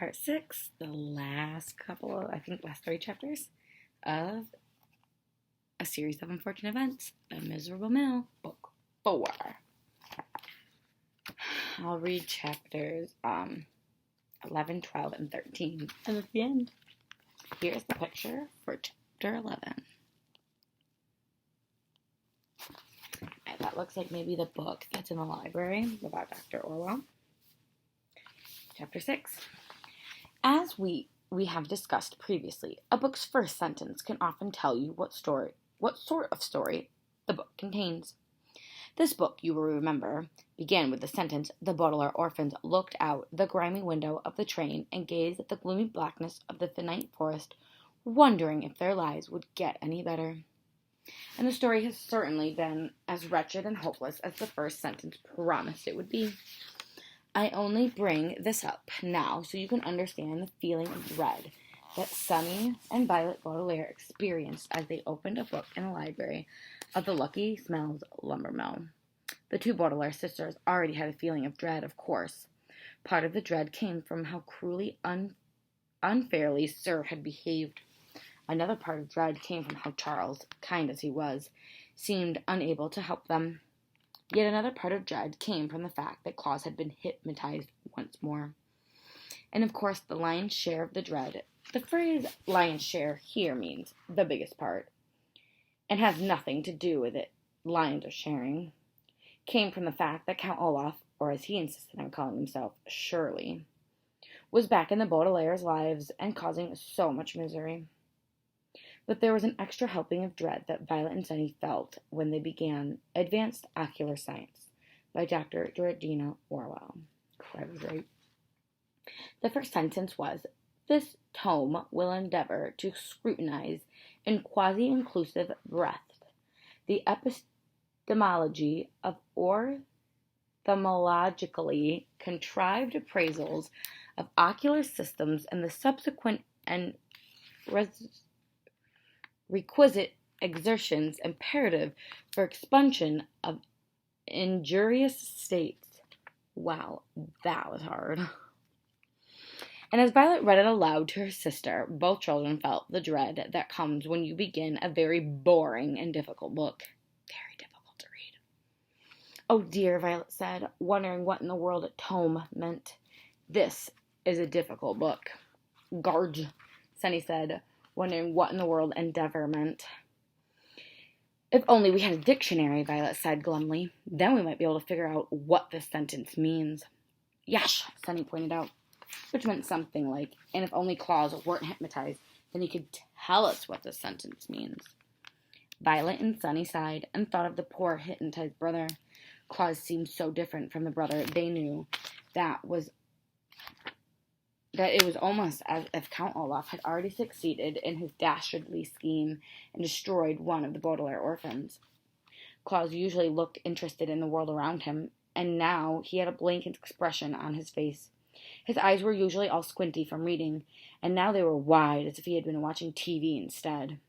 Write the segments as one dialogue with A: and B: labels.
A: part 6, the last last 3 chapters of a series of unfortunate events, A Miserable Mill, book 4. I'll read chapters 11, 12, and 13, and at the end, here's the picture for chapter 11. That looks like maybe the book that's in the library about Dr. Orwell. Chapter 6. As we have discussed previously, a book's first sentence can often tell you what sort of story the book contains. This book, you will remember, began with the sentence, "The Baudelaire orphans looked out the grimy window of the train and gazed at the gloomy blackness of the night forest, wondering if their lives would get any better." And the story has certainly been as wretched and hopeless as the first sentence promised it would be. I only bring this up now so you can understand the feeling of dread that Sunny and Violet Baudelaire experienced as they opened a book in the library of the Lucky Smells lumber mill. The two Baudelaire sisters already had a feeling of dread, of course. Part of the dread came from how cruelly unfairly Sir had behaved. Another part of dread came from how Charles, kind as he was, seemed unable to help them. Yet another part of dread came from the fact that Claus had been hypnotized once more. And of course, the lion's share of the dread, the phrase lion's share here means the biggest part, and has nothing to do with it, lions are sharing, came from the fact that Count Olaf, or as he insisted on calling himself, Shirley, was back in the Baudelaire's lives and causing so much misery. But there was an extra helping of dread that Violet and Sunny felt when they began Advanced Ocular Science by Dr. Georgina Orwell. I was right. The first sentence was, "This tome will endeavor to scrutinize in quasi-inclusive breadth the epistemology of ophthalmologically contrived appraisals of ocular systems and the subsequent and requisite exertions imperative for expunction of injurious states." Wow, that was hard. And as Violet read it aloud to her sister, both children felt the dread that comes when you begin a very boring and difficult book. Very difficult to read. "Oh dear," Violet said, wondering what in the world a tome meant. "This is a difficult book." "Garge," Sunny said, wondering what in the world endeavor meant. "If only we had a dictionary," Violet said glumly. "Then we might be able to figure out what this sentence means." "Yesh," Sunny pointed out, which meant something like, "And if only Claus weren't hypnotized, then he could tell us what this sentence means." Violet and Sunny sighed and thought of the poor hypnotized brother. Claus seemed so different from the brother they knew that it was almost as if Count Olaf had already succeeded in his dastardly scheme and destroyed one of the Baudelaire orphans. Claus usually looked interested in the world around him, and now he had a blank expression on his face. His eyes were usually all squinty from reading, and now they were wide as if he had been watching TV instead.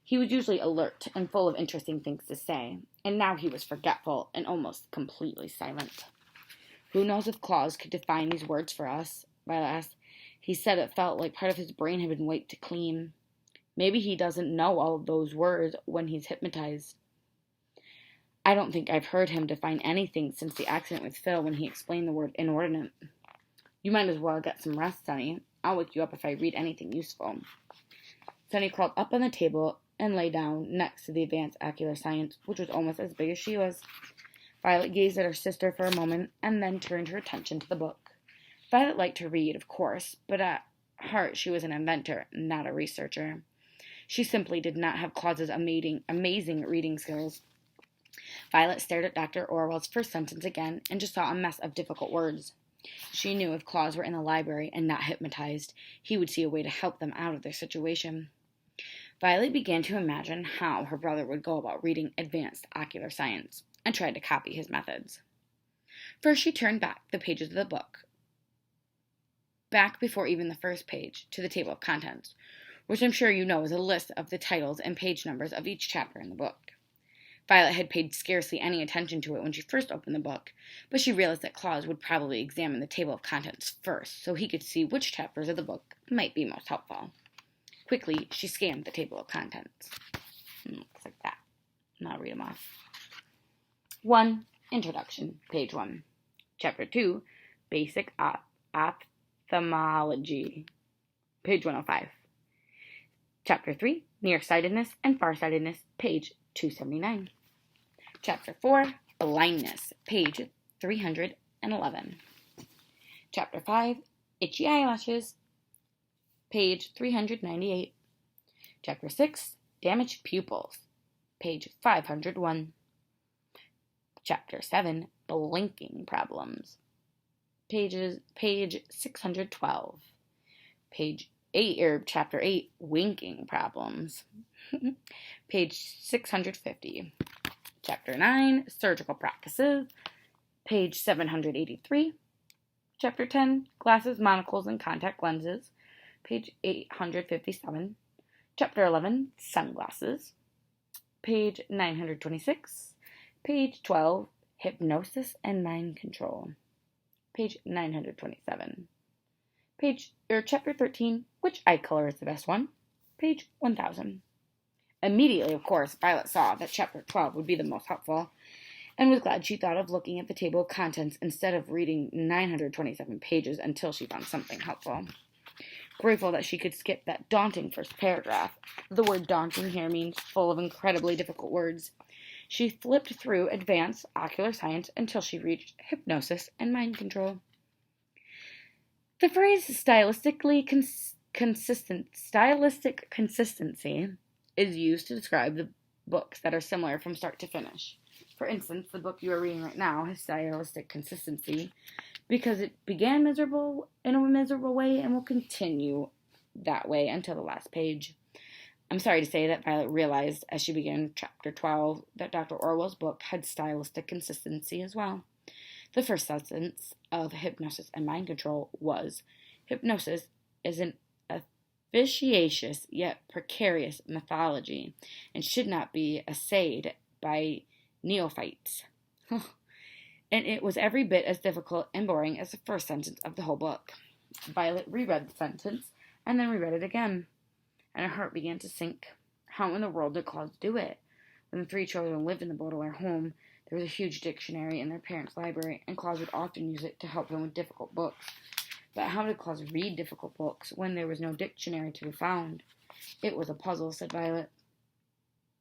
A: He was usually alert and full of interesting things to say, and now he was forgetful and almost completely silent. "Who knows if Claus could define these words for us?" Violet asked. "He said it felt like part of his brain had been wiped clean. Maybe he doesn't know all of those words when he's hypnotized." "I don't think I've heard him define anything since the accident with Phil when he explained the word inordinate." "You might as well get some rest, Sunny. I'll wake you up if I read anything useful." Sunny crawled up on the table and lay down next to the Advanced Ocular Science, which was almost as big as she was. Violet gazed at her sister for a moment and then turned her attention to the book. Violet liked to read, of course, but at heart she was an inventor, not a researcher. She simply did not have Claus's amazing reading skills. Violet stared at Dr. Orwell's first sentence again and just saw a mess of difficult words. She knew if Claus were in the library and not hypnotized, he would see a way to help them out of their situation. Violet began to imagine how her brother would go about reading Advanced Ocular Science and tried to copy his methods. First, she turned back the pages of the book, back before even the first page, to the table of contents, which I'm sure you know is a list of the titles and page numbers of each chapter in the book. Violet had paid scarcely any attention to it when she first opened the book, but she realized that Claus would probably examine the table of contents first, so he could see which chapters of the book might be most helpful. Quickly, she scanned the table of contents. Looks like that. And I'll read them off. 1. Introduction, page 1. Chapter 2, Basic Ophthalmology, page 105. Chapter 3, Nearsightedness and Farsightedness, page 279. Chapter 4, Blindness, page 311. Chapter 5, Itchy Eyelashes, page 398. Chapter 6, Damaged Pupils, page 501. Chapter 7, Blinking Problems, page 612. Chapter 8, Winking Problems, page 650. Chapter 9, Surgical Practices, page 783. Chapter 10, Glasses, Monocles, and Contact Lenses, page 857. Chapter 11, Sunglasses, page 926. Page 12, Hypnosis and Mind Control, page 927. Chapter 13, Which Eye Color is the Best One, page 1000. Immediately, of course, Violet saw that chapter 12 would be the most helpful, and was glad she thought of looking at the table of contents instead of reading 927 pages until she found something helpful. Grateful that she could skip that daunting first paragraph. The word daunting here means full of incredibly difficult words. She flipped through Advanced Ocular Science until she reached Hypnosis and Mind Control. The phrase stylistic consistency is used to describe the books that are similar from start to finish. For instance, the book you are reading right now has stylistic consistency because it began in a miserable way and will continue that way until the last page. I'm sorry to say that Violet realized as she began chapter 12 that Dr. Orwell's book had stylistic consistency as well. The first sentence of Hypnosis and Mind Control was, hypnosis is an efficacious yet precarious methodology and should not be essayed by neophytes. And it was every bit as difficult and boring as the first sentence of the whole book. Violet reread the sentence and then reread it again, and her heart began to sink. How in the world did Claus do it? When the three children lived in the Baudelaire home, there was a huge dictionary in their parents' library, and Claus would often use it to help them with difficult books. But how did Claus read difficult books when there was no dictionary to be found? It was a puzzle, said Violet.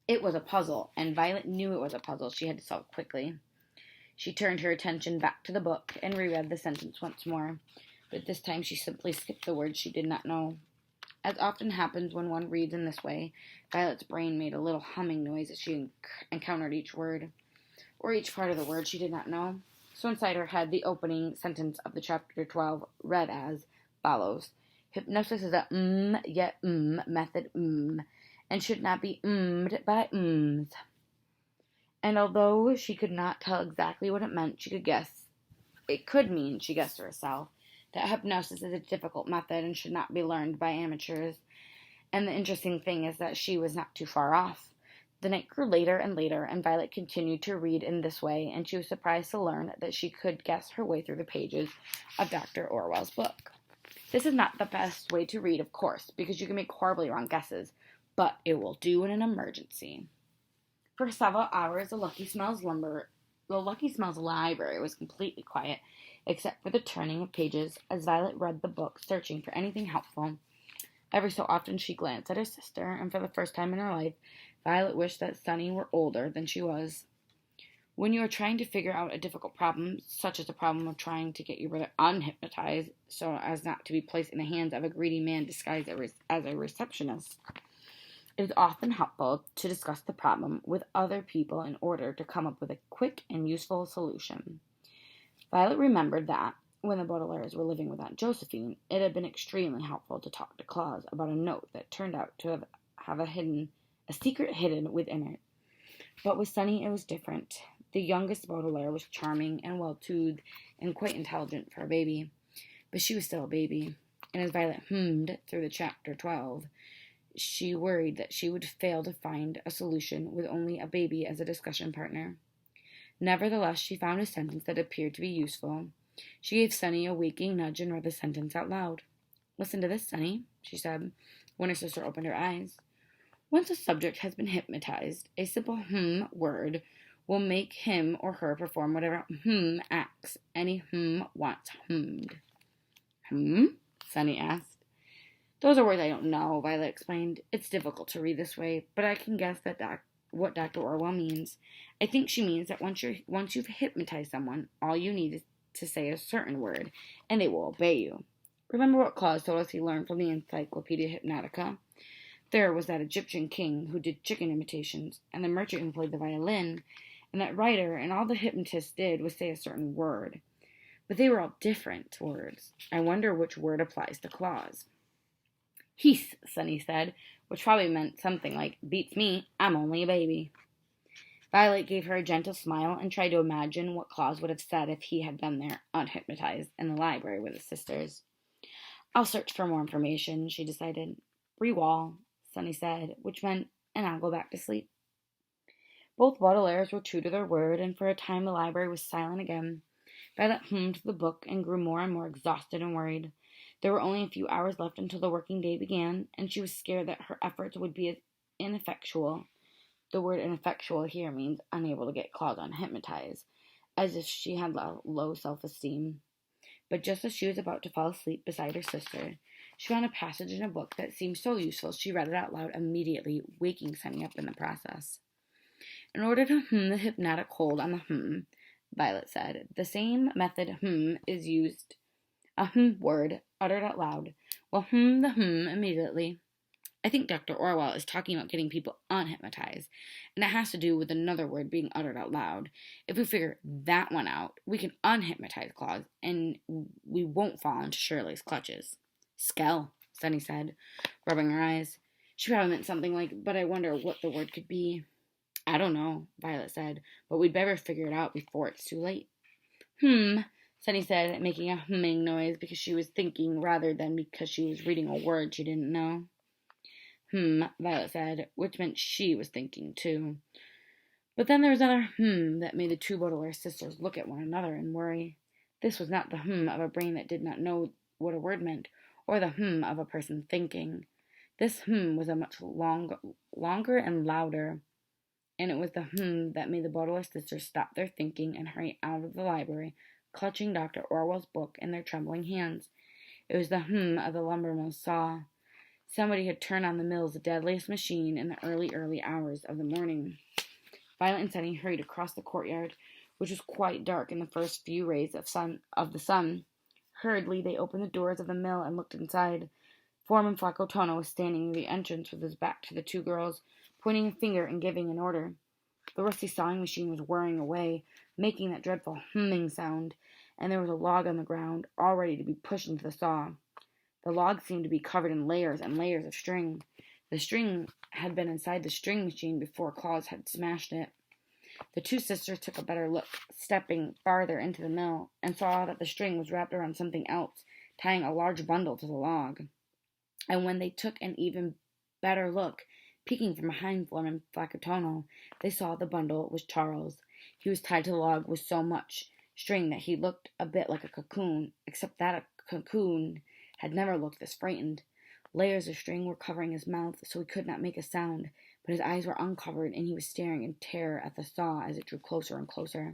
A: It was a puzzle, and Violet knew it was a puzzle she had to solve quickly. She turned her attention back to the book and reread the sentence once more, but this time she simply skipped the words she did not know. As often happens when one reads in this way, Violet's brain made a little humming noise as she encountered each word, or each part of the word she did not know. So inside her head, the opening sentence of the chapter 12 read as follows. Hypnosis is a yet method and should not be by ms. And although she could not tell exactly what it meant, she guessed to herself, that hypnosis is a difficult method and should not be learned by amateurs. And the interesting thing is that she was not too far off. The night grew later and later, and Violet continued to read in this way, and she was surprised to learn that she could guess her way through the pages of Dr. Orwell's book. This is not the best way to read, of course, because you can make horribly wrong guesses, but it will do in an emergency. For several hours, the Lucky Smells library was completely quiet, except for the turning of pages as Violet read the book, searching for anything helpful. Every so often she glanced at her sister, and for the first time in her life, Violet wished that Sunny were older than she was. When you are trying to figure out a difficult problem, such as the problem of trying to get your brother unhypnotized so as not to be placed in the hands of a greedy man disguised as a receptionist, it is often helpful to discuss the problem with other people in order to come up with a quick and useful solution. Violet remembered that, when the Baudelaires were living with Aunt Josephine, it had been extremely helpful to talk to Claus about a note that turned out to have a secret hidden within it. But with Sunny it was different. The youngest Baudelaire was charming and well-toothed and quite intelligent for a baby, but she was still a baby, and as Violet hummed through the chapter 12, she worried that she would fail to find a solution with only a baby as a discussion partner. Nevertheless, she found a sentence that appeared to be useful. She gave Sunny a waking nudge and read the sentence out loud. "Listen to this, Sunny," she said, when her sister opened her eyes. "Once a subject has been hypnotized, a simple word will make him or her perform whatever acts any wants hummed." Sunny asked. "Those are words I don't know," Violet explained. "It's difficult to read this way, but I can guess that what Dr. Orwell means. I think she means that once you've hypnotized someone, all you need is to say a certain word, and they will obey you. Remember what Claus told us he learned from the Encyclopedia Hypnotica? There was that Egyptian king who did chicken imitations, and the merchant who played the violin, and that writer, and all the hypnotist did was say a certain word. But they were all different words. I wonder which word applies to Claus." "Heath," Sunny said, which probably meant something like, "Beats me, I'm only a baby." Violet gave her a gentle smile and tried to imagine what Claus would have said if he had been there, unhypnotized, in the library with his sisters. "I'll search for more information," she decided. "Rewall," Sunny said, which meant, "and I'll go back to sleep." Both Baudelaires were true to their word, and for a time the library was silent again. Violet hummed the book and grew more and more exhausted and worried. There were only a few hours left until the working day began, and she was scared that her efforts would be ineffectual. The word ineffectual here means unable to get Claus unhypnotized, as if she had low self-esteem. But just as she was about to fall asleep beside her sister, she found a passage in a book that seemed so useful she read it out loud immediately, waking Sunny up in the process. "In order to the hypnotic hold on the Violet said, the same method is used. A word, uttered out loud, will the immediately. I think Dr. Orwell is talking about getting people unhypnotized, and it has to do with another word being uttered out loud. If we figure that one out, we can unhypnotize Claus, and we won't fall into Shirley's clutches." "Skell," Sunny said, rubbing her eyes. She probably meant something like, "But I wonder what the word could be." "I don't know," Violet said, "but we'd better figure it out before it's too late." Sunny said, making a humming noise because she was thinking rather than because she was reading a word she didn't know. Violet said, which meant she was thinking too. But then there was another that made the two Baudelaire sisters look at one another and worry. This was not the of a brain that did not know what a word meant, or the of a person thinking. This was a much longer and louder, and it was the that made the Baudelaire sisters stop their thinking and hurry out of the library, clutching Dr. Orwell's book in their trembling hands. It was the of the lumbermill's saw. Somebody had turned on the mill's deadliest machine in the early hours of the morning. Violet and Sunny hurried across the courtyard, which was quite dark in the first few rays of the sun. Hurriedly, they opened the doors of the mill and looked inside. Foreman Flacco Tono was standing near the entrance with his back to the two girls, pointing a finger and giving an order. The rusty sawing machine was whirring away, making that dreadful humming sound, and there was a log on the ground, all ready to be pushed into the saw. The log seemed to be covered in layers and layers of string. The string had been inside the string machine before Claus had smashed it. The two sisters took a better look, stepping farther into the mill, and saw that the string was wrapped around something else, tying a large bundle to the log. And when they took an even better look, peeking from behind Foreman Flacatono, they saw the bundle was Charles. He was tied to the log with so much string that he looked a bit like a cocoon, except that a cocoon had never looked this frightened. Layers of string were covering his mouth, so he could not make a sound, but his eyes were uncovered, and he was staring in terror at the saw as it drew closer and closer.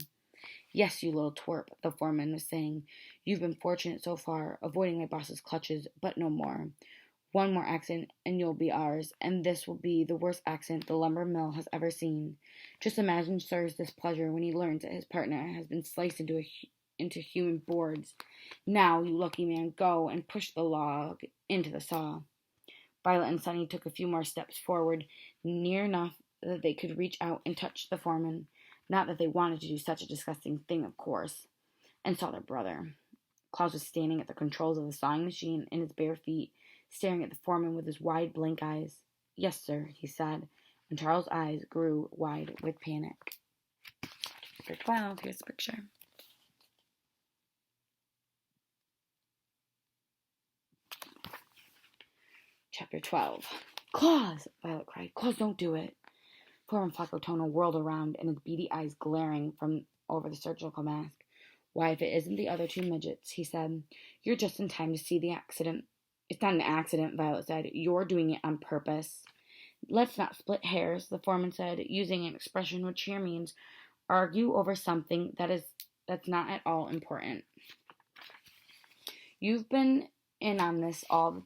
A: "Yes, you little twerp," the foreman was saying. "You've been fortunate so far, avoiding my boss's clutches, but no more. One more accident, and you'll be ours, and this will be the worst accident the lumber mill has ever seen. Just imagine Sir's displeasure when he learns that his partner has been sliced into human boards. Now, you lucky man, go and push the log into the saw." Violet and Sunny took a few more steps forward, near enough that they could reach out and touch the foreman. Not that they wanted to do such a disgusting thing, of course. And saw their brother. Claus was standing at the controls of the sawing machine in his bare feet, staring at the foreman with his wide, blank eyes. "Yes, sir," he said, and Charles' eyes grew wide with panic. Chapter 12, here's the picture. Chapter 12. Claus! Violet cried. Claus, don't do it. Foreman Flaccotono whirled around, and his beady eyes glaring from over the surgical mask. Why, if it isn't the other two midgets, he said. You're just in time to see the accident. It's not an accident, Violet said. You're doing it on purpose. Let's not split hairs, the foreman said, using an expression which here means argue over something that's not at all important. You've been in on this all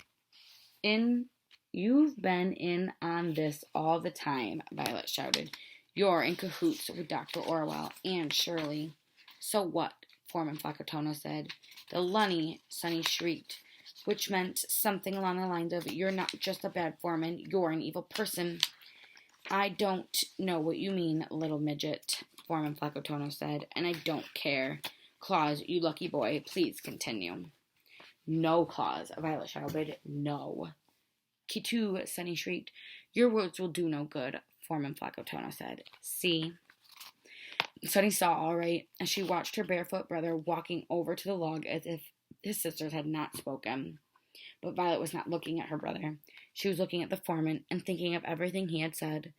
A: the time, Violet shouted. You're in cahoots with Dr. Orwell and Shirley. So what? Foreman Flaccotono said. The lunny, Sonny shrieked, which meant something along the lines of, you're not just a bad foreman, you're an evil person. I don't know what you mean, little midget, Foreman Flaccotono said, and I don't care. Claus, you lucky boy, please continue. No, Claus, Violet shouted. No. Kitu, Sonny shrieked. Your words will do no good, Foreman Flaccotono said. See? Sonny saw all right, as she watched her barefoot brother walking over to the log as if his sisters had not spoken. But Violet was not looking at her brother. She was looking at the foreman and thinking of everything he had said.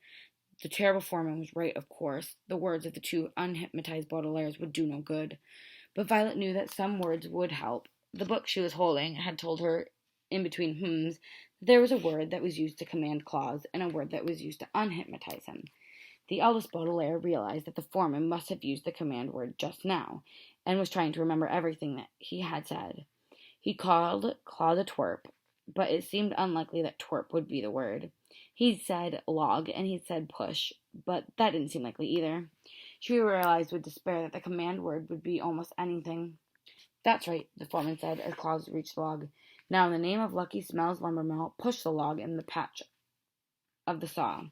A: The terrible foreman was right, of course. The words of the two unhypnotized Baudelaires would do no good. But Violet knew that some words would help. The book she was holding had told her, in between hms, that there was a word that was used to command Claus and a word that was used to unhypnotize him. The eldest Baudelaire realized that the foreman must have used the command word just now, and was trying to remember everything that he had said. He called Claus a twerp, but it seemed unlikely that twerp would be the word. He'd said log, and he'd said push, but that didn't seem likely either. She realized with despair that the command word would be almost anything. That's right, the foreman said as Claus reached the log. Now, in the name of Lucky Smells Lumber Mill, push the log in the patch of the saw.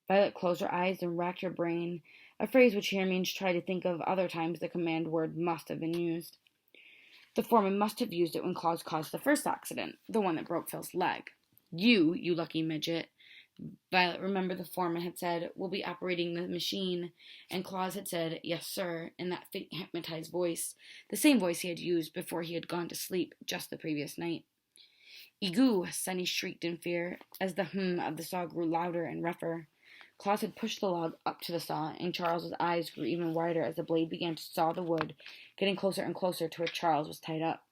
A: Violet closed her eyes and racked her brain, a phrase which here means try to think of other times the command word must have been used. The foreman must have used it when Claus caused the first accident, the one that broke Phil's leg. You lucky midget. Violet remembered the foreman had said, we'll be operating the machine, and Claus had said, yes, sir, in that faint hypnotized voice, the same voice he had used before he had gone to sleep just the previous night. Egoo, Sonny shrieked in fear, as the hum of the saw grew louder and rougher. Claus had pushed the log up to the saw, and Charles's eyes grew even wider as the blade began to saw the wood, getting closer and closer to where Charles was tied up.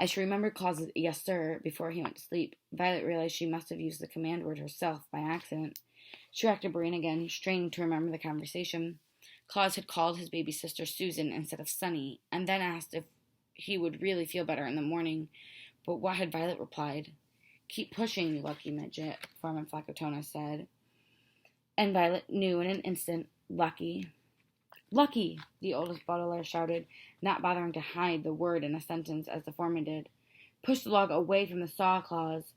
A: As she remembered Claus's yes, sir, before he went to sleep, Violet realized she must have used the command word herself by accident. She racked her brain again, straining to remember the conversation. Claus had called his baby sister Susan instead of Sonny, and then asked if he would really feel better in the morning. But what had Violet replied? Keep pushing, you lucky midget, Foreman Flaccotono said. And Violet knew in an instant, lucky. Lucky, the oldest Baudelaire shouted, not bothering to hide the word in a sentence as the foreman did. Push the log away from the saw, Claus.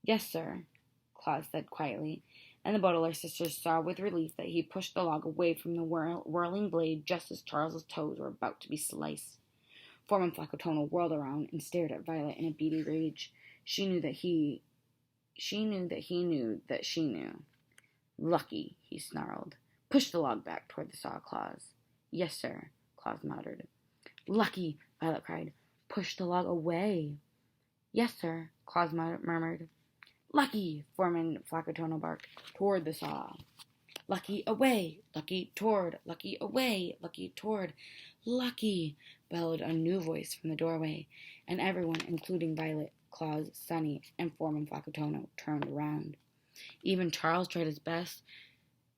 A: Yes, sir, Claus said quietly, and the Baudelaire sisters saw with relief that he pushed the log away from the whirling blade just as Charles's toes were about to be sliced. Foreman Flaccotono whirled around and stared at Violet in a beady rage. She knew that he knew that she knew. Lucky, he snarled. Push the log back toward the saw, Claus. Yes, sir, Claus muttered. Lucky, Violet cried. Push the log away. Yes, sir, Claus murmured. Lucky, Foreman Flaccotono barked. Toward the saw. Lucky, away. Lucky, toward. Lucky, away. Lucky, toward. Lucky, bellowed a new voice from the doorway, and everyone, including Violet, Claus, Sonny, and Foreman Flaccotono, turned around. Even Charles tried his best,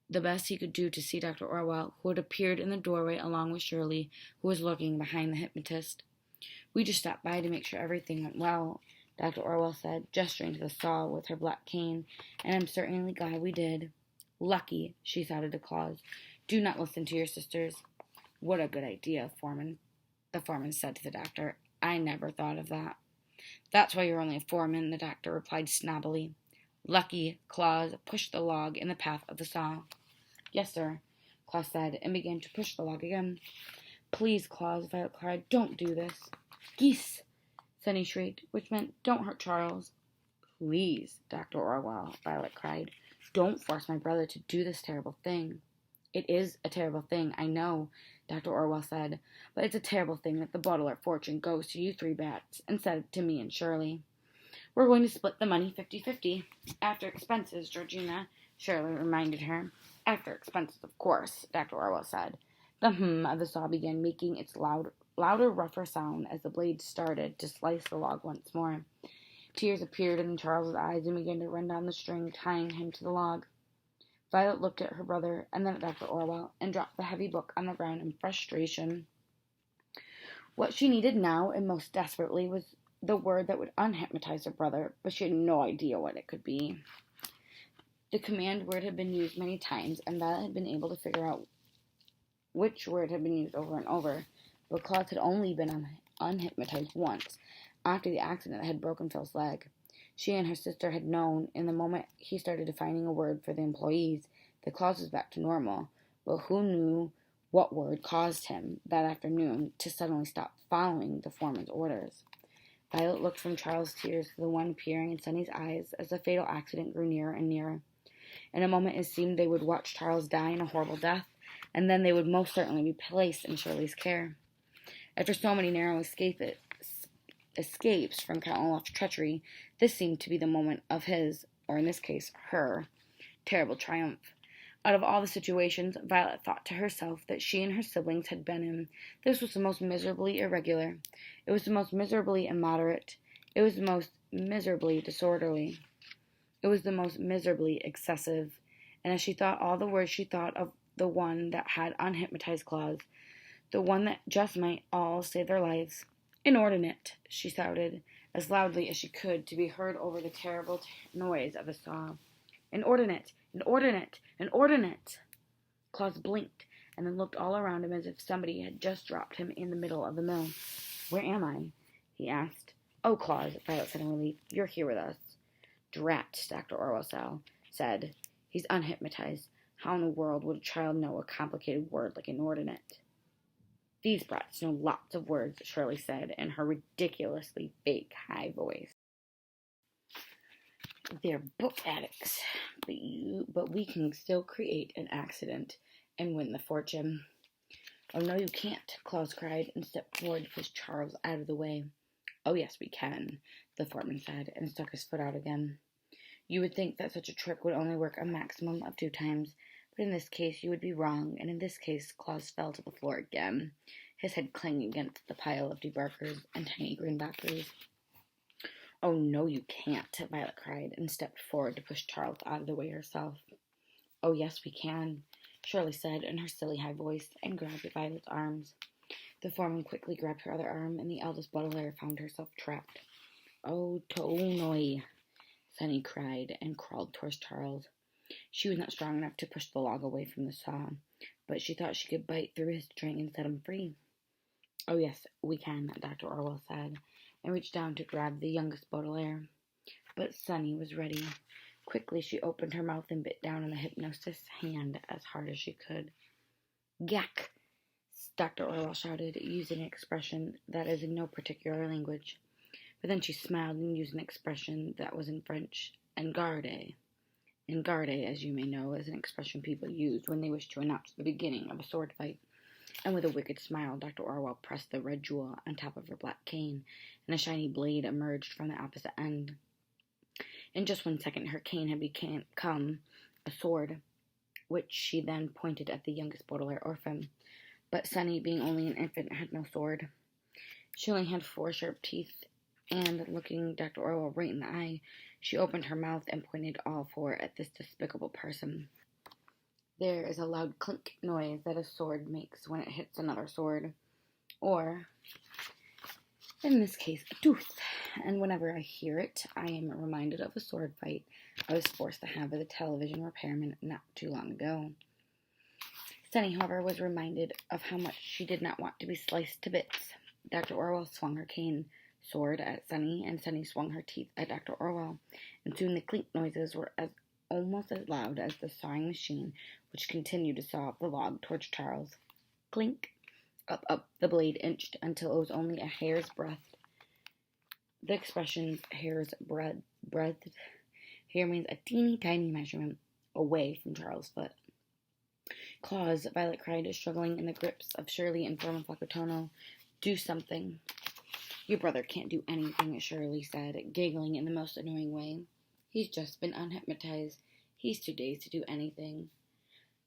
A: the best he could do to see Dr. Orwell, who had appeared in the doorway along with Shirley, who was lurking behind the hypnotist. We just stopped by to make sure everything went well, Dr. Orwell said, gesturing to the saw with her black cane, and I'm certainly glad we did. Lucky, she shouted to Claus. Do not listen to your sisters. What a good idea, Foreman, the foreman said to the doctor. I never thought of that. That's why you're only a foreman, the doctor replied snobbily. Lucky, Claus pushed the log in the path of the saw. Yes, sir, Claus said, and began to push the log again. Please, Claus, Violet cried, don't do this. Geese, Sonny shrieked, which meant don't hurt Charles. Please, Dr. Orwell, Violet cried, don't force my brother to do this terrible thing. It is a terrible thing, I know, Dr. Orwell said, but it's a terrible thing that the Baudelaire fortune goes to you three bats instead of to me and Shirley. We're going to split the money 50-50. After expenses, Georgina Shirley reminded her. After expenses, of course, Dr. Orwell said. The hum of the saw began making its louder, rougher sound as the blade started to slice the log once more. Tears appeared in Charles's eyes and began to run down the string tying him to the log. Violet looked at her brother and then at Dr. Orwell and dropped the heavy book on the ground in frustration. What she needed now and most desperately was the word that would unhypnotize her brother, but she had no idea what it could be. The command word had been used many times, and Violet had been able to figure out which word had been used over and over, but Claus had only been unhypnotized once, after the accident that had broken Phil's leg. She and her sister had known, in the moment he started defining a word for the employees, that Claus was back to normal, but who knew what word caused him, that afternoon, to suddenly stop following the foreman's orders. Violet looked from Charles' tears to the one peering in Sunny's eyes as the fatal accident grew nearer and nearer. In a moment it seemed they would watch Charles die in a horrible death, and then they would most certainly be placed in Shirley's care. After so many narrow escapes from Count Olaf's treachery, this seemed to be the moment of his, or in this case, her, terrible triumph. Out of all the situations Violet thought to herself that she and her siblings had been in, this was the most miserably irregular. It was the most miserably immoderate. It was the most miserably disorderly. It was the most miserably excessive. And as she thought all the words, she thought of the one that had unhypnotized Claus, the one that just might all save their lives. "Inordinate," she shouted, as loudly as she could to be heard over the terrible noise of the saw. "Inordinate! Inordinate! Inordinate!" Claus blinked, and then looked all around him as if somebody had just dropped him in the middle of the mill. "Where am I?" he asked. "Oh, Claus," Violet said in relief, "you're here with us." "Drat," Dr. Orwell said. "He's unhypnotized. How in the world would a child know a complicated word like inordinate?" "These brats know lots of words," Shirley said in her ridiculously fake high voice. "They're book addicts, but we can still create an accident and win the fortune." "Oh, no, you can't," Claus cried and stepped forward to push Charles out of the way. "Oh, yes, we can," the foreman said and stuck his foot out again. "You would think that such a trick would only work a maximum of 2 times, but in this case you would be wrong, and in this case Claus fell to the floor again, his head clanging against the pile of debarkers and tiny greenbackers. "Oh, no, you can't," Violet cried and stepped forward to push Charles out of the way herself. "Oh, yes, we can," Shirley said in her silly high voice and grabbed at Violet's arms. The foreman quickly grabbed her other arm, and the eldest Baudelaire found herself trapped. "Oh, Toonoi," Sunny cried and crawled towards Charles. She was not strong enough to push the log away from the saw, but she thought she could bite through his string and set him free. "Oh, yes, we can," Dr. Orwell said, and reached down to grab the youngest Baudelaire. But Sunny was ready. Quickly she opened her mouth and bit down on the hypnotist's hand as hard as she could. "Gack!" Dr. Orwell shouted, using an expression that is in no particular language. But then she smiled and used an expression that was in French, "engarde." "Engarde," as you may know, is an expression people use when they wish to announce the beginning of a sword fight. And with a wicked smile, Dr. Orwell pressed the red jewel on top of her black cane, and a shiny blade emerged from the opposite end. In just 1 second, her cane had become a sword, which she then pointed at the youngest Baudelaire orphan. But Sunny, being only an infant, had no sword. She only had 4 sharp teeth, and, looking Dr. Orwell right in the eye, she opened her mouth and pointed all 4 at this despicable person. There is a loud clink noise that a sword makes when it hits another sword, or, in this case, a tooth, and whenever I hear it, I am reminded of a sword fight I was forced to have with a television repairman not too long ago. Sunny, however, was reminded of how much she did not want to be sliced to bits. Dr. Orwell swung her cane sword at Sunny, and Sunny swung her teeth at Dr. Orwell, and soon the clink noises were almost as loud as the sawing machine, which continued to saw up the log towards Charles. Clink! Up the blade inched until it was only a hair's breadth. The expression hair's breadth here means a teeny tiny measurement away from Charles' foot. "Claus," Violet cried, struggling in the grips of Shirley and Foreman Flaccotono. "Do something." "Your brother can't do anything," Shirley said, giggling in the most annoying way. "He's just been unhypnotized. He's too dazed to do anything."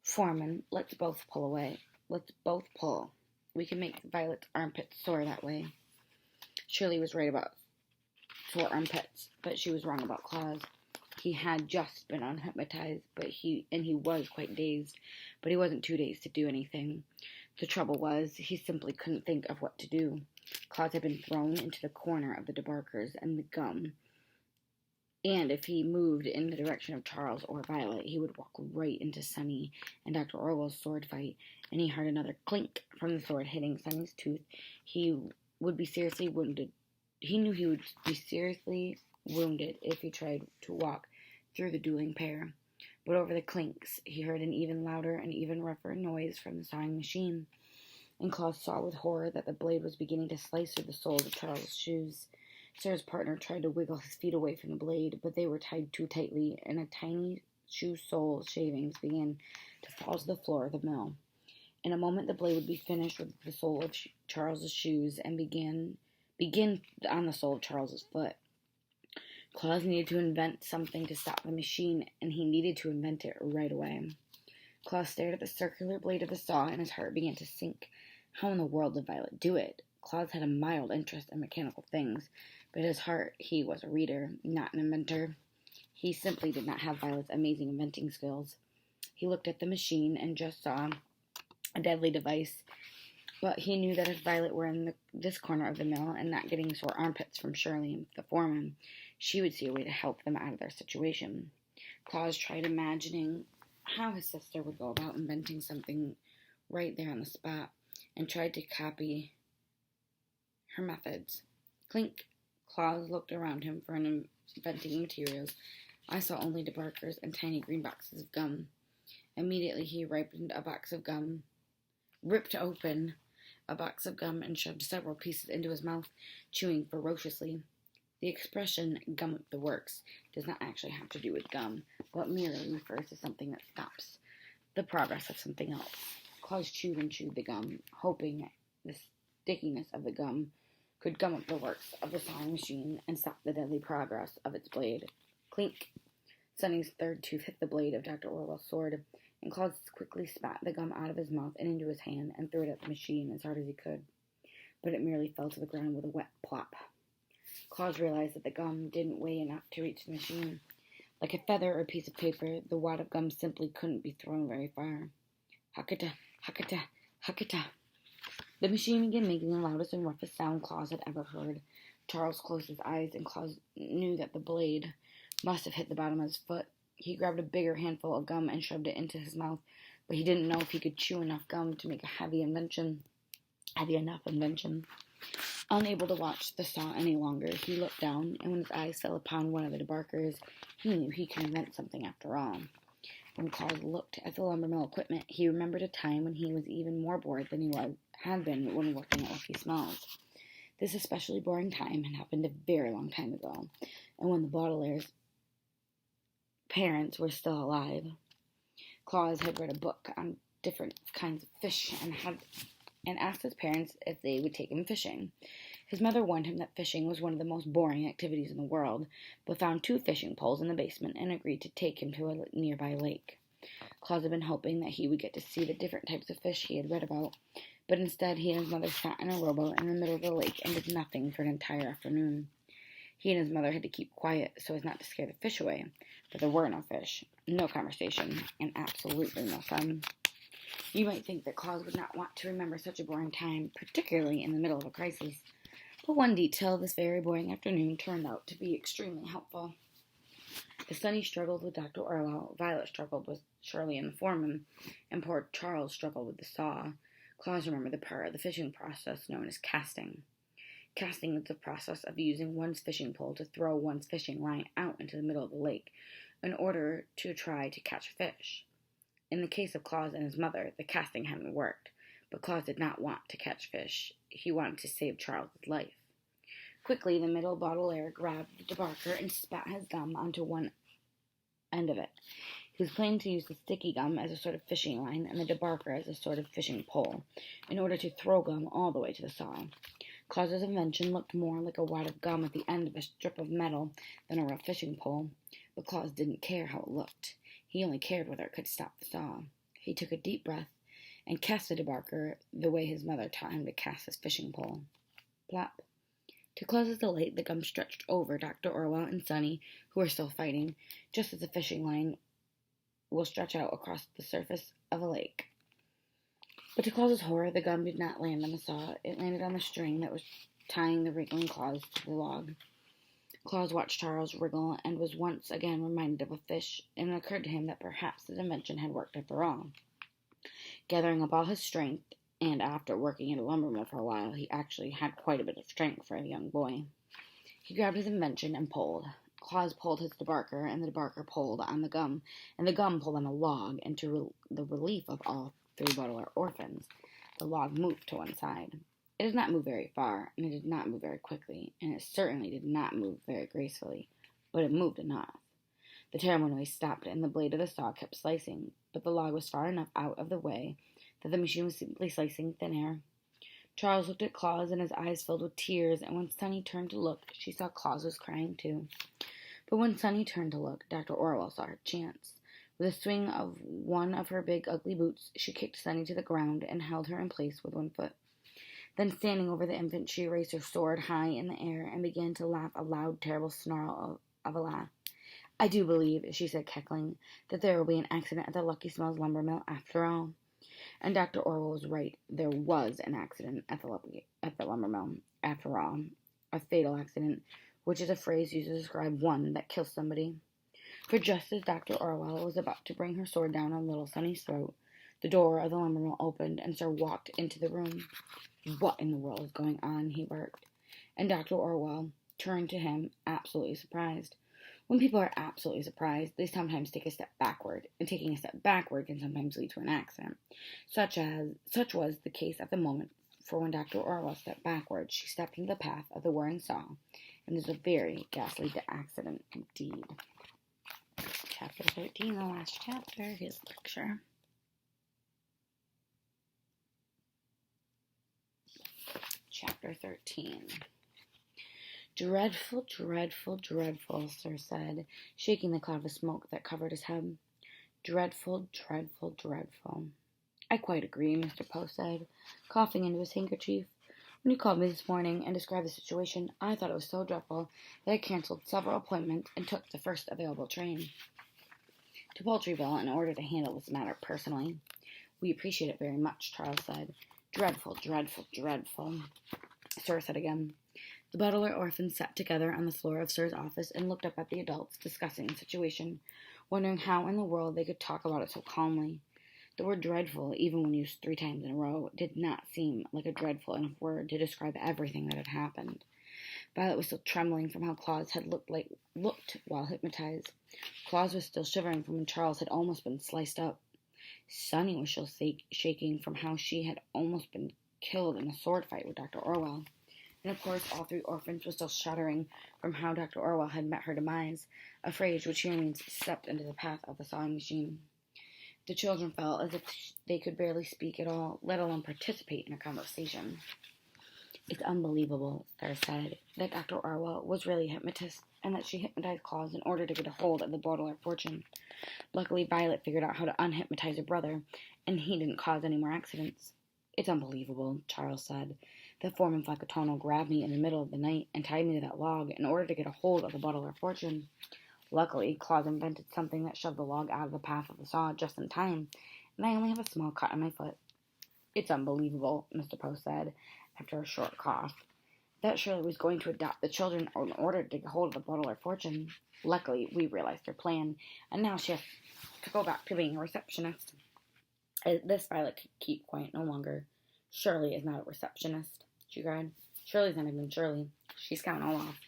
A: "Foreman, let's both pull away. Let's both pull. We can make Violet's armpits sore that way." Shirley was right about sore armpits, but she was wrong about Claus. He had just been unhypnotized, he was quite dazed, but he wasn't too dazed to do anything. The trouble was, he simply couldn't think of what to do. Claus had been thrown into the corner of the debarkers and the gum, and if he moved in the direction of Charles or Violet, he would walk right into Sunny and Dr. Orwell's sword fight, and he heard another clink from the sword hitting Sunny's tooth. He would be seriously wounded. He knew he would be seriously wounded if he tried to walk through the dueling pair. But over the clinks, he heard an even louder and even rougher noise from the sawing machine, and Claus saw with horror that the blade was beginning to slice through the soles of Charles' shoes. Sarah's partner tried to wiggle his feet away from the blade, but they were tied too tightly, and a tiny shoe sole shavings began to fall to the floor of the mill. In a moment, the blade would be finished with the sole of Charles's shoes and begin on the sole of Charles's foot. Claus needed to invent something to stop the machine, and he needed to invent it right away. Claus stared at the circular blade of the saw, and his heart began to sink. How in the world did Violet do it? Claus had a mild interest in mechanical things, but at his heart he was a reader, not an inventor. He simply did not have Violet's amazing inventing skills. He looked at the machine and just saw a deadly device, but he knew that if Violet were in this corner of the mill and not getting sore armpits from Shirley, the foreman, she would see a way to help them out of their situation. Claus tried imagining how his sister would go about inventing something right there on the spot, and tried to copy her methods. Clink. Claus looked around him for inventing materials. "I saw only debarkers and tiny green boxes of gum." Immediately he ripped open a box of gum and shoved several pieces into his mouth, chewing ferociously. The expression "gum up the works" does not actually have to do with gum, but merely refers to something that stops the progress of something else. Claus chewed and chewed the gum, hoping the stickiness of the gum could gum up the works of the sawing machine and stop the deadly progress of its blade. Clink! Sunny's third tooth hit the blade of Dr. Orwell's sword, and Claus quickly spat the gum out of his mouth and into his hand and threw it at the machine as hard as he could, but it merely fell to the ground with a wet plop. Claus realized that the gum didn't weigh enough to reach the machine. Like a feather or a piece of paper, the wad of gum simply couldn't be thrown very far. Huckata, huckata, huckata. The machine began making the loudest and roughest sound Claus had ever heard. Charles closed his eyes, and Claus knew that the blade must have hit the bottom of his foot. He grabbed a bigger handful of gum and shoved it into his mouth, but he didn't know if he could chew enough gum to make a heavy enough invention. Unable to watch the saw any longer, he looked down, and when his eyes fell upon one of the debarkers, he knew he could invent something after all. When Claus looked at the lumber mill equipment, he remembered a time when he was even more bored than he had been when working at Lucky Smells. This especially boring time had happened a very long time ago, and when the Baudelaire's parents were still alive. Claus had read a book on different kinds of fish and asked his parents if they would take him fishing. His mother warned him that fishing was one of the most boring activities in the world, but found 2 fishing poles in the basement and agreed to take him to a nearby lake. Claus had been hoping that he would get to see the different types of fish he had read about, but instead he and his mother sat in a rowboat in the middle of the lake and did nothing for an entire afternoon. He and his mother had to keep quiet so as not to scare the fish away, but there were no fish, no conversation, and absolutely no fun. You might think that Claus would not want to remember such a boring time, particularly in the middle of a crisis, but one detail of this very boring afternoon turned out to be extremely helpful. As Sunny struggled with Dr. Orwell, Violet struggled with Shirley and the foreman, and poor Charles struggled with the saw. Claus remembered the part of the fishing process known as casting. Casting is the process of using one's fishing pole to throw one's fishing line out into the middle of the lake in order to try to catch a fish. In the case of Claus and his mother, the casting hadn't worked, but Claus did not want to catch fish. He wanted to save Charles' life. Quickly, the middle Baudelaire grabbed the debarker and spat his gum onto one end of it. He was planning to use the sticky gum as a sort of fishing line and the debarker as a sort of fishing pole in order to throw gum all the way to the saw. Claus's invention looked more like a wad of gum at the end of a strip of metal than a rough fishing pole, but Claus didn't care how it looked. He only cared whether it could stop the saw. He took a deep breath and cast the debarker the way his mother taught him to cast his fishing pole. Plop. To Claus's delight, the gum stretched over Dr. Orwell and Sonny, who were still fighting, just as a fishing line will stretch out across the surface of a lake. But to Claus's horror, the gum did not land on the saw. It landed on the string that was tying the wriggling claws to the log. Claus watched Charles wriggle and was once again reminded of a fish, and it occurred to him that perhaps his invention had worked after all. Gathering up all his strength, and after working at a lumber mill for a while, he actually had quite a bit of strength for a young boy. He grabbed his invention and pulled. Claus pulled his debarker, and the debarker pulled on the gum, and the gum pulled on the log, and to the relief of all three Baudelaire orphans, the log moved to one side. It did not move very far, and it did not move very quickly, and it certainly did not move very gracefully, but it moved enough. The terrible noise stopped, and the blade of the saw kept slicing, but the log was far enough out of the way that the machine was simply slicing thin air. Charles looked at Claus, and his eyes filled with tears, and when Sonny turned to look, she saw Claus was crying too. But when Sonny turned to look, Dr. Orwell saw her chance. With a swing of one of her big, ugly boots, she kicked Sonny to the ground and held her in place with one foot. Then, standing over the infant, she raised her sword high in the air and began to laugh a loud, terrible snarl of a laugh. "I do believe," she said, cackling, "that there will be an accident at the Lucky Smells lumber mill after all." And Dr. Orwell was right. There was an accident at the lumber mill after all. A fatal accident, which is a phrase used to describe one that kills somebody. For just as Dr. Orwell was about to bring her sword down on little Sonny's throat, the door of the lumber mill opened, and Sir walked into the room. "What in the world is going on?" he barked. And Dr. Orwell turned to him, absolutely surprised. When people are absolutely surprised, they sometimes take a step backward, and taking a step backward can sometimes lead to an accident. Such was the case at the moment, for when Dr. Orwell stepped backward, she stepped into the path of the whirring saw, and it was a very ghastly accident indeed. Chapter 13, the last chapter. Here's the picture. Chapter 13. "Dreadful, dreadful, dreadful," Sir said, shaking the cloud of smoke that covered his head. "Dreadful, dreadful, dreadful." "I quite agree," Mr. Poe said, coughing into his handkerchief. "When you called me this morning and described the situation, I thought it was so dreadful that I cancelled several appointments and took the first available train to Poultryville in order to handle this matter personally." "We appreciate it very much," Charles said. "Dreadful, dreadful, dreadful," Sir said again. The Baudelaire orphans sat together on the floor of Sir's office and looked up at the adults discussing the situation, wondering how in the world they could talk about it so calmly. The word dreadful, even when used 3 times in a row, did not seem like a dreadful enough word to describe everything that had happened. Violet was still trembling from how Claus had looked while hypnotized. Claus was still shivering from when Charles had almost been sliced up. Sonny was still shaking from how she had almost been killed in a sword fight with Dr. Orwell. And of course, all 3 orphans were still shuddering from how Dr. Orwell had met her demise, a phrase which here means stepped into the path of the sawing machine. The children felt as if they could barely speak at all, let alone participate in a conversation. "It's unbelievable," Sir said, "that Dr. Orwell was really a hypnotist, and that she hypnotized Claus in order to get a hold of the Baudelaire fortune. Luckily, Violet figured out how to unhypnotize her brother, and he didn't cause any more accidents." "It's unbelievable," Charles said. "That foreman Flacotono grabbed me in the middle of the night and tied me to that log in order to get a hold of the Baudelaire fortune. Luckily, Claus invented something that shoved the log out of the path of the saw just in time, and I only have a small cut on my foot." "It's unbelievable," Mr. Poe said, after a short cough. "That Shirley was going to adopt the children in order to get hold of the Baudelaire fortune. Luckily, we realized her plan, and now she has to go back to being a receptionist." This Violet could keep quiet no longer. "Shirley is not a receptionist," she cried. "Shirley's not even Shirley. She's Count Olaf."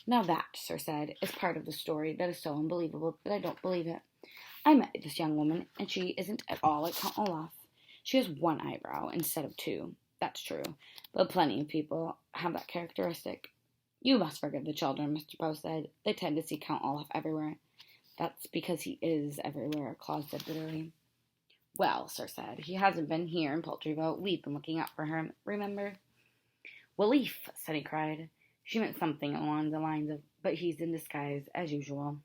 A: "Now that," Sir said, "is part of the story that is so unbelievable that I don't believe it. I met this young woman, and she isn't at all like Count Olaf. She has 1 eyebrow instead of 2. That's true, but plenty of people have that characteristic." "You must forgive the children," Mr. Poe said. "They tend to see Count Olaf everywhere." "That's because he is everywhere," Claus said bitterly. "Well," Sir said, "he hasn't been here in Poultryville. We've been looking out for him, remember?" "Well, Leaf," Sunny cried. She meant something along the lines of, "But he's in disguise, as usual."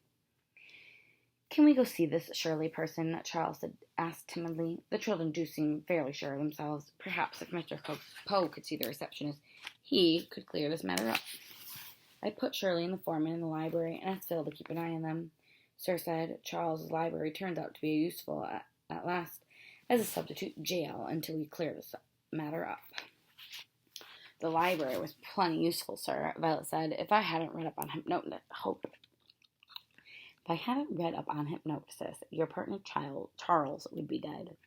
A: "Can we go see this Shirley person?" Charles asked timidly. The children do seem fairly sure of themselves. Perhaps if Mr. Poe could see the receptionist, he could clear this matter up. I put Shirley and the foreman in the library and asked Phil to keep an eye on them. Sir said Charles's library turns out to be useful at last as a substitute jail until we clear this matter up. "The library was plenty useful, sir," Violet said. If I hadn't read up on hypnosis, your partner Charles would be dead.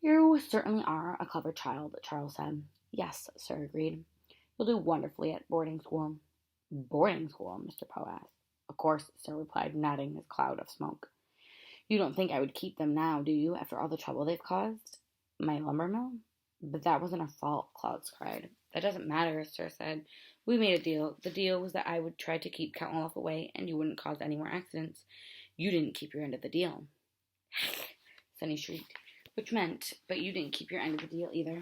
A: "You certainly are a clever child," Charles said. "Yes," Sir agreed. "You'll do wonderfully at boarding school." "Boarding school?" Mr. Poe asked. "Of course," Sir replied, nodding his cloud of smoke. "You don't think I would keep them now, do you, after all the trouble they've caused? My lumber mill?" "But that wasn't our fault," Claude cried. "That doesn't matter," Sir said. "We made a deal. The deal was that I would try to keep Count Olaf away, and you wouldn't cause any more accidents. You didn't keep your end of the deal." Sunny shrieked, which meant, "But you didn't keep your end of the deal either."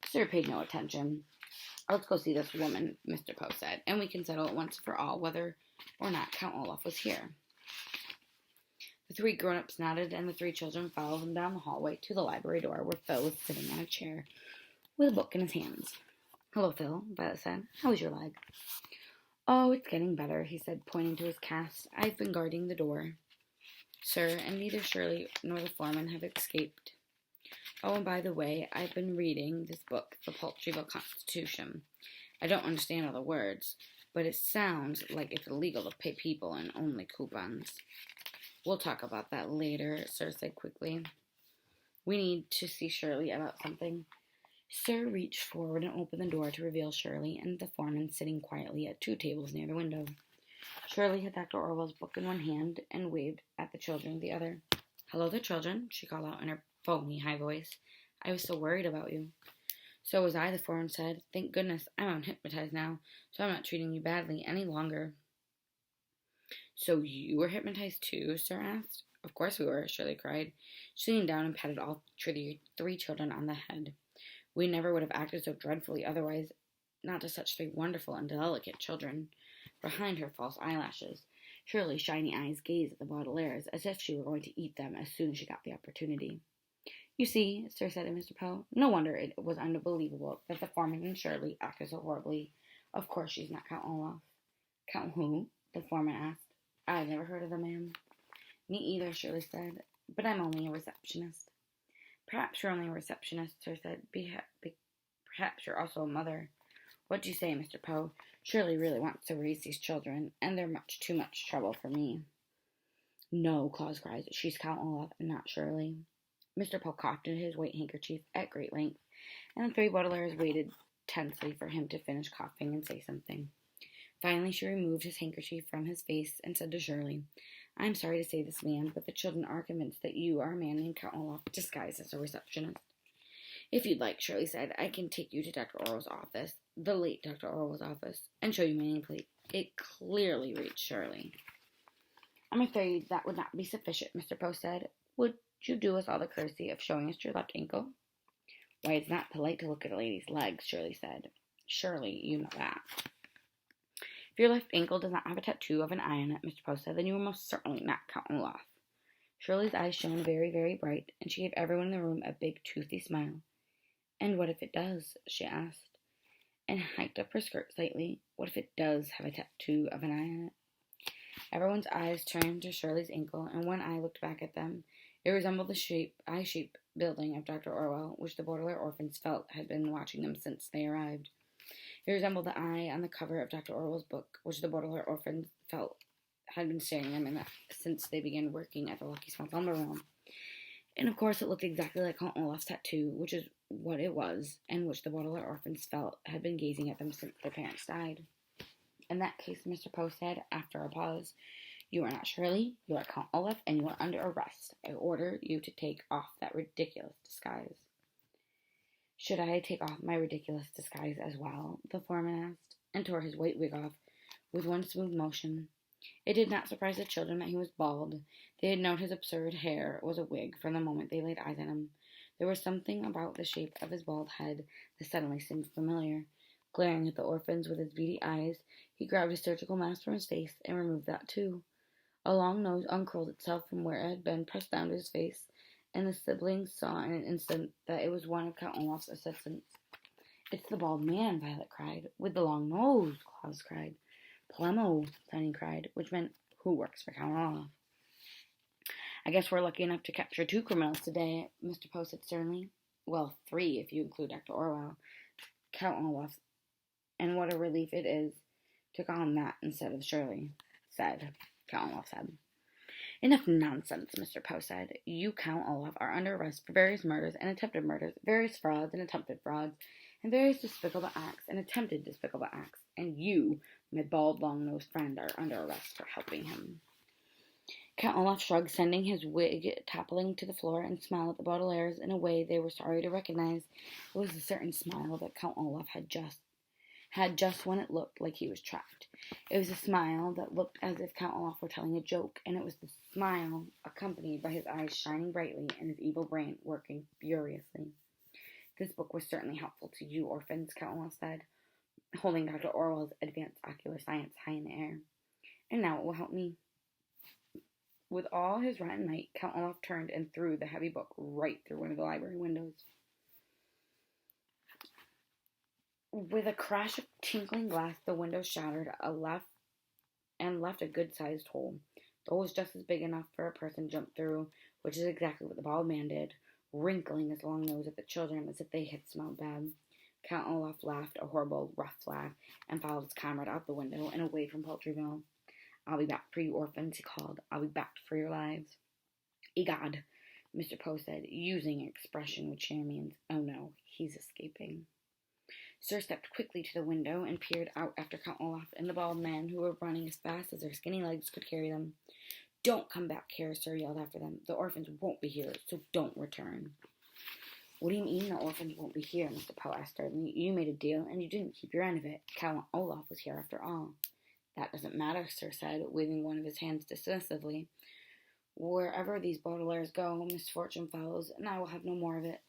A: Sir paid no attention. "Let's go see this woman," Mr. Poe said, "and we can settle it once for all whether or not Count Olaf was here." The three grown-ups nodded, and the three children followed them down the hallway to the library door, where Phil was sitting on a chair with a book in his hands. "Hello, Phil," Violet said. "How is your leg?" "Oh, it's getting better," he said, pointing to his cast. "I've been guarding the door, sir, and neither Shirley nor the foreman have escaped. Oh, and by the way, I've been reading this book, The Poultryville Constitution. I don't understand all the words, but it sounds like it's illegal to pay people in only coupons." "We'll talk about that later," Sir said quickly. "We need to see Shirley about something." Sir reached forward and opened the door to reveal Shirley and the foreman sitting quietly at two tables near the window. Shirley had Dr. Orwell's book in one hand and waved at the children with the other. "Hello there, children," she called out in her foamy high voice. "I was so worried about you." "So was I," the foreman said. "Thank goodness I'm unhypnotized now, so I'm not treating you badly any longer." "So you were hypnotized too?" Sir asked. "Of course we were," Shirley cried. She leaned down and patted all three children on the head. "We never would have acted so dreadfully otherwise, not to such three wonderful and delicate children." Behind her false eyelashes, Shirley's shiny eyes gazed at the Baudelaires as if she were going to eat them as soon as she got the opportunity. "You see," Sir said to Mr. Poe, "no wonder it was unbelievable that the foreman and Shirley acted so horribly. Of course she's not Count Olaf." "Count who?" the foreman asked. "I've never heard of the man." "Me either," Shirley said, "but I'm only a receptionist." "Perhaps you're only a receptionist," Sir said. "Perhaps you're also a mother. What do you say, Mr. Poe? Shirley really wants to raise these children, and they're much too much trouble for me." "No," Claus cried. "She's Count Olaf, and not Shirley." Mr. Poe coughed into his white handkerchief at great length, and the three Baudelaires waited tensely for him to finish coughing and say something. Finally, she removed his handkerchief from his face and said to Shirley, "I'm sorry to say this, ma'am, but the children are convinced that you are a man named Count Olaf disguised as a receptionist." "If you'd like," Shirley said, "I can take you to Dr. Orwell's office, the late Dr. Orwell's office, and show you my nameplate." It clearly reached Shirley. "I'm afraid that would not be sufficient," Mr. Poe said. "Would you do us all the courtesy of showing us your left ankle?" "Why, it's not polite to look at a lady's legs," Shirley said. "Surely you know that." "If your left ankle does not have a tattoo of an eye on it," Mr. Poe said, "then you are most certainly not Count Olaf." Shirley's eyes shone very, very bright, and she gave everyone in the room a big, toothy smile. "And what if it does?" she asked, and hiked up her skirt slightly. "What if it does have a tattoo of an eye on it?" Everyone's eyes turned to Shirley's ankle, and one eye looked back at them. It resembled the eye-shaped building of Dr. Orwell, which the Baudelaire orphans felt had been watching them since they arrived. It resembled the eye on the cover of Dr. Orwell's book, which the Baudelaire orphans felt had been staring them since they began working at the Lucky Small Lumber Mill. And of course it looked exactly like Count Olaf's tattoo, which is what it was, and which the Baudelaire orphans felt had been gazing at them since their parents died. "In that case," Mr. Poe said, after a pause, "you are not Shirley, you are Count Olaf, and you are under arrest. I order you to take off that ridiculous disguise." "Should I take off my ridiculous disguise as well?" the foreman asked, and tore his white wig off with one smooth motion. It did not surprise the children that he was bald. They had known his absurd hair was a wig from the moment they laid eyes on him. There was something about the shape of his bald head that suddenly seemed familiar, Glaring at the orphans with his beady eyes, he grabbed his surgical mask from his face and removed that too. A long nose uncurled itself from where it had been pressed down to his face, and the siblings saw in an instant that it was one of Count Olaf's assistants. "It's the bald man," Violet cried. "With the long nose," Klaus cried. "Plemo," Sunny cried, which meant, "Who works for Count Olaf?" "I guess we're lucky enough to capture 2 criminals today," Mr. Poe said sternly. "Well, 3 if you include Dr. Orwell." Count Olaf, "And what a relief it is to call him that instead of Shirley," Count Olaf said. "Enough nonsense," Mr. Poe said. "You, Count Olaf, are under arrest for various murders and attempted murders, various frauds and attempted frauds, and various despicable acts and attempted despicable acts. And you, my bald, long-nosed friend, are under arrest for helping him." Count Olaf shrugged, sending his wig toppling to the floor, and smiled at the Baudelaires in a way they were sorry to recognize. It was a certain smile that Count Olaf had just when it looked like he was trapped. It was a smile that looked as if Count Olaf were telling a joke, and it was the smile accompanied by his eyes shining brightly and his evil brain working furiously. "This book was certainly helpful to you orphans," Count Olaf said, holding Dr. Orwell's Advanced Ocular Science high in the air. "And now it will help me." With all his rotten might, Count Olaf turned and threw the heavy book right through one of the library windows. With a crash of tinkling glass, the window shattered and left a good-sized hole. The hole was just as big enough for a person to jump through, which is exactly what the bald man did, wrinkling his long nose at the children as if they had smelled bad. Count Olaf laughed a horrible, rough laugh and followed his comrade out the window and away from Poultryville. "I'll be back for you orphans," he called. "I'll be back for your lives." "Egad," Mr. Poe said, using an expression which means, "Oh no, he's escaping." Sir stepped quickly to the window and peered out after Count Olaf and the bald man, who were running as fast as their skinny legs could carry them. "Don't come back here," Sir yelled after them. "The orphans won't be here, so don't return." "What do you mean the orphans won't be here?" Mr. Poe asked sternly. "You made a deal, and you didn't keep your end of it. Count Olaf was here after all." "That doesn't matter," Sir said, waving one of his hands dismissively. "Wherever these Baudelaires go, misfortune follows, and I will have no more of it."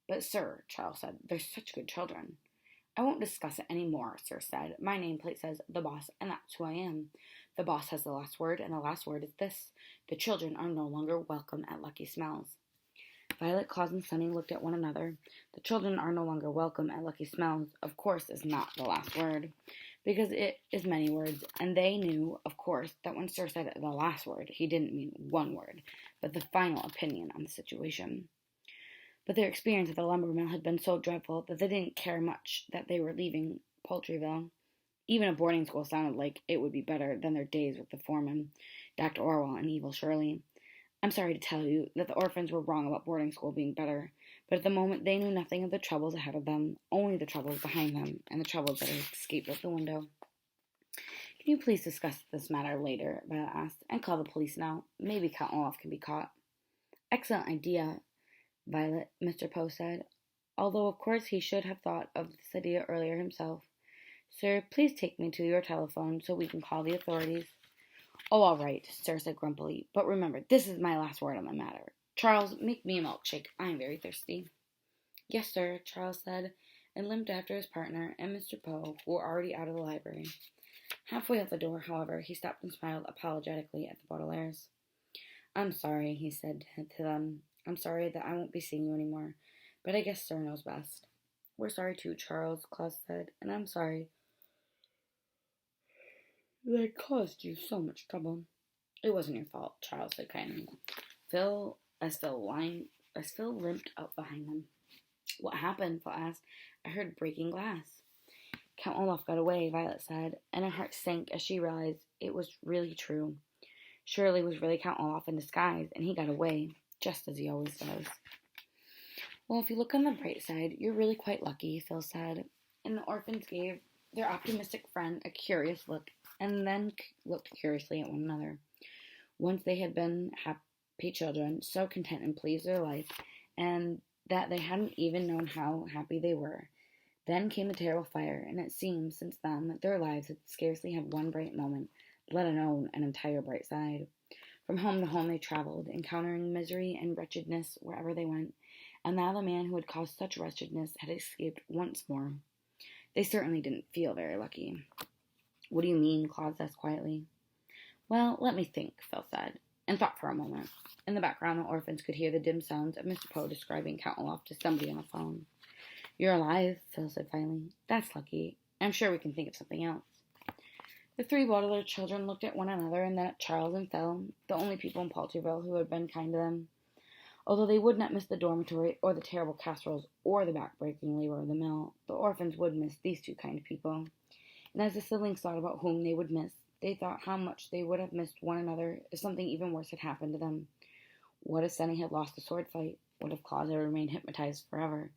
A: "But, sir," Charles said, "they're such good children." "I won't discuss it any more," Sir said. "My nameplate says The Boss, and that's who I am. The boss has the last word, and the last word is this: the children are no longer welcome at Lucky Smells." Violet, Claus, and Sunny looked at one another. "The children are no longer welcome at Lucky Smells," of course, is not the last word, because it is many words, and they knew, of course, that when Sir said the last word, he didn't mean one word, but the final opinion on the situation. But their experience at the lumber mill had been so dreadful that they didn't care much that they were leaving Poultryville. Even a boarding school sounded like it would be better than their days with the foreman, Dr. Orwell, and evil Shirley. I'm sorry to tell you that the orphans were wrong about boarding school being better, but at the moment they knew nothing of the troubles ahead of them, only the troubles behind them, and the troubles that had escaped out the window. "Can you please discuss this matter later?" Violet asked, "and call the police now. Maybe Count Olaf can be caught." "Excellent idea, Violet," Mr. Poe said, although of course he should have thought of this idea earlier himself. "Sir, please take me to your telephone so we can call the authorities." "Oh, all right," Sir said grumpily, "but remember, this is my last word on the matter. Charles, make me a milkshake. I am very thirsty." "Yes, sir," Charles said, and limped after his partner and Mr. Poe, who were already out of the library. Halfway out the door, however, he stopped and smiled apologetically at the Baudelaires. "I'm sorry," he said to them. "I'm sorry that I won't be seeing you anymore, but I guess Sir knows best." "We're sorry too, Charles," Claus said, "and I'm sorry that I caused you so much trouble." "It wasn't your fault," Charles said kindly. Phil limped up behind them. "What happened?" Phil asked. "I heard breaking glass." "Count Olaf got away," Violet said, and her heart sank as she realized it was really true. Shirley was really Count Olaf in disguise, and he got away, just as he always does. "Well, if you look on the bright side, you're really quite lucky," Phil said, and the orphans gave their optimistic friend a curious look, and then looked curiously at one another. Once they had been happy children, so content and pleased with their life, and that they hadn't even known how happy they were. Then came the terrible fire, and it seemed since then that their lives had scarcely had one bright moment, let alone an entire bright side. From home to home they traveled, encountering misery and wretchedness wherever they went, and now the man who had caused such wretchedness had escaped once more. They certainly didn't feel very lucky. What do you mean? Claus asked quietly. Well, let me think, Phil said, and thought for a moment. In the background, the orphans could hear the dim sounds of Mr. Poe describing Count Olaf to somebody on the phone. You're alive, Phil said finally. That's lucky. I'm sure we can think of something else. The three Baudelaire children looked at one another and then at Charles and Phil, the only people in Paltryville who had been kind to them. Although they would not miss the dormitory or the terrible casseroles or the back-breaking labor of the mill, the orphans would miss these two kind people. And as the siblings thought about whom they would miss, they thought how much they would have missed one another if something even worse had happened to them. What if Sonny had lost the sword fight? What if Claus had remained hypnotized forever?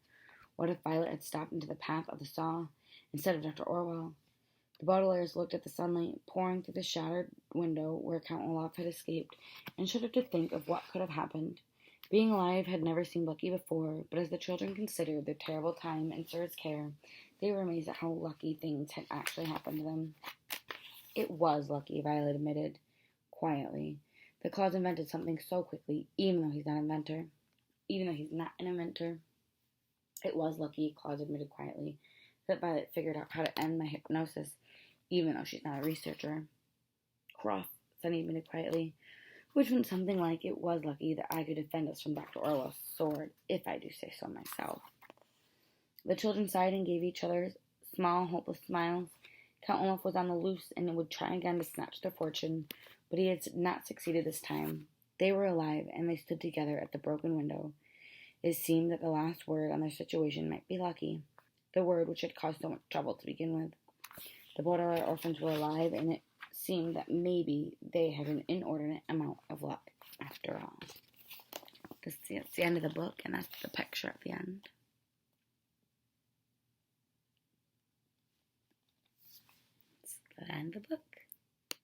A: What if Violet had stopped into the path of the saw instead of Dr. Orwell? The Baudelaires looked at the sunlight pouring through the shattered window where Count Olaf had escaped and shuddered to think of what could have happened. Being alive had never seemed lucky before, but as the children considered their terrible time in Sir's care, they were amazed at how lucky things had actually happened to them. It was lucky, Violet admitted, quietly, that Claus invented something so quickly, even though he's not an inventor. It was lucky, Claus admitted quietly, that Violet figured out how to end my hypnosis, even though she's not a researcher. Cross, Sonny admitted quietly, which meant something like it was lucky that I could defend us from Dr. Orwell's sword, if I do say so myself. The children sighed and gave each other small, hopeless smiles. Count Olaf was on the loose and would try again to snatch their fortune, but he had not succeeded this time. They were alive, and they stood together at the broken window. It seemed that the last word on their situation might be lucky, the word which had caused so much trouble to begin with. The Baudelaire orphans were alive, and it seemed that maybe they had an inordinate amount of luck after all. That's the end of the book, and that's the picture at the end. That's the end of the book.